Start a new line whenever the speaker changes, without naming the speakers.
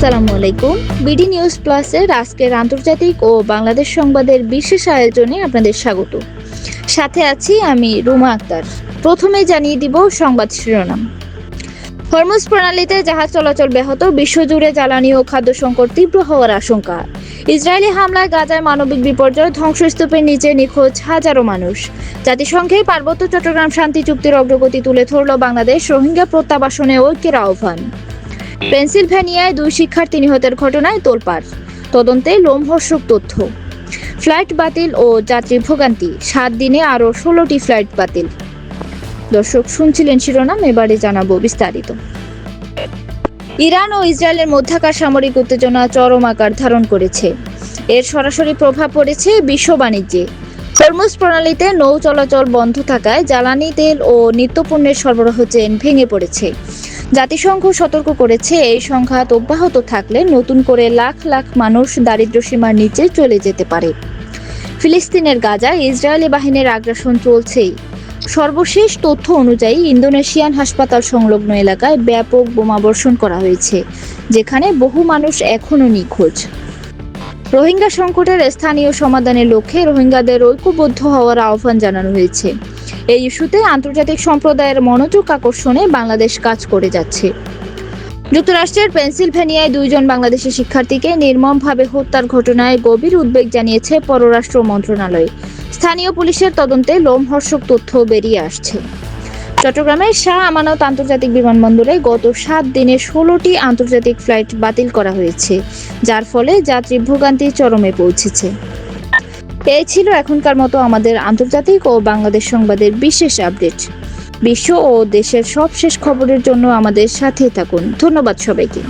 আসসালামু আলাইকুম। BD news প্লাসের আজকের আন্তর্জাতিক ও বাংলাদেশ সংবাদের বিশেষ আয়োজনে আপনাদের স্বাগত। সাথে আছি আমি রুমা আক্তার। প্রথমে জানিয়ে দিব সংবাদ শিরোনাম। হরমুজ প্রণালীতে জাহাজ চলাচল ব্যাহত, বিশ্বজুড়ে জ্বালানি ও খাদ্য সংকট তীব্র হওয়ার আশঙ্কা। ইসরায়েলি হামলায় গাজায় মানবিক বিপর্যয়, ধ্বংসস্তূপের নিচে নিখোঁজ হাজারো মানুষ। জাতিসংঘের পার্বত্য চট্টগ্রাম শান্তি চুক্তির অগ্রগতি তুলে ধরল বাংলাদেশ, রোহিঙ্গা প্রত্যাবাসনে ঐক্যের আহ্বান। পেনসিলভেনিয়ায় 2 শিক্ষার্থী নিহতের ঘটনায় তোলপাড়, তদন্তে লোমহর্ষক তথ্য। ফ্লাইট বাতিল ও যাত্রী ভোগান্তি, 7 দিনে আরও 16টি ফ্লাইট বাতিল। দর্শক শুনছিলেন শিরোনাম, এবারে জানাবো বিস্তারিত। ইরান ও ইসরায়েলের মধ্যকার সামরিক উত্তেজনা চরম আকার ধারণ করেছে। এর সরাসরি প্রভাব পড়েছে বিশ্ব বাণিজ্যে। হরমুজ প্রণালীতে নৌ চলাচল বন্ধ থাকায় জ্বালানি তেল ও নিত্যপণ্যের সরবরাহ চেইন ভেঙে পড়েছে। জাতিসংঘ সতর্ক করেছে, এই সংঘাত অব্যাহত থাকলে নতুন করে লাখ লাখ মানুষ দারিদ্র্যসীমার নিচে চলে যেতে পারে। ফিলিস্তিনের গাজায় ইসরায়েলি বাহিনীর আগ্রাসন চলছেই। সর্বশেষ তথ্য অনুযায়ী ইন্দোনেশিয়ান হাসপাতাল সংলগ্ন এলাকায় ব্যাপক বোমাবর্ষণ করা হয়েছে, যেখানে বহু মানুষ এখনও নিখোঁজ। রোহিঙ্গা সংকটের স্থানীয় সমাধানের লক্ষ্যে রোহিঙ্গাদের ঐক্যবদ্ধ হওয়ার আহ্বান জানানো হয়েছে। এই ইস্যুতে আন্তর্জাতিক সম্প্রদায়ের মনোযোগ আকর্ষণে বাংলাদেশ কাজ করে যাচ্ছে। যুক্তরাষ্ট্রের পেনসিলভেনিয়ায় 2 জন বাংলাদেশি শিক্ষার্থীকে নির্মমভাবে হত্যার ঘটনায় গভীর উদ্বেগ জানিয়েছে পররাষ্ট্র মন্ত্রণালয়। স্থানীয় পুলিশের তদন্তে লোমহর্ষক তথ্য বেরিয়ে আসছে। চট্টগ্রামের শাহ আমানত আন্তর্জাতিক বিমানবন্দরে গত 7 দিনে 16টি আন্তর্জাতিক ফ্লাইট বাতিল করা হয়েছে, যার ফলে যাত্রী ভোগান্তি চরমে পৌঁছেছে। এই ছিল এখনকার মতো আমাদের আন্তর্জাতিক ও বাংলাদেশ সংবাদের বিশেষ আপডেট। বিশ্ব ও দেশের সবশেষ খবরের জন্য আমাদের সাথেই থাকুন। ধন্যবাদ সবাইকে।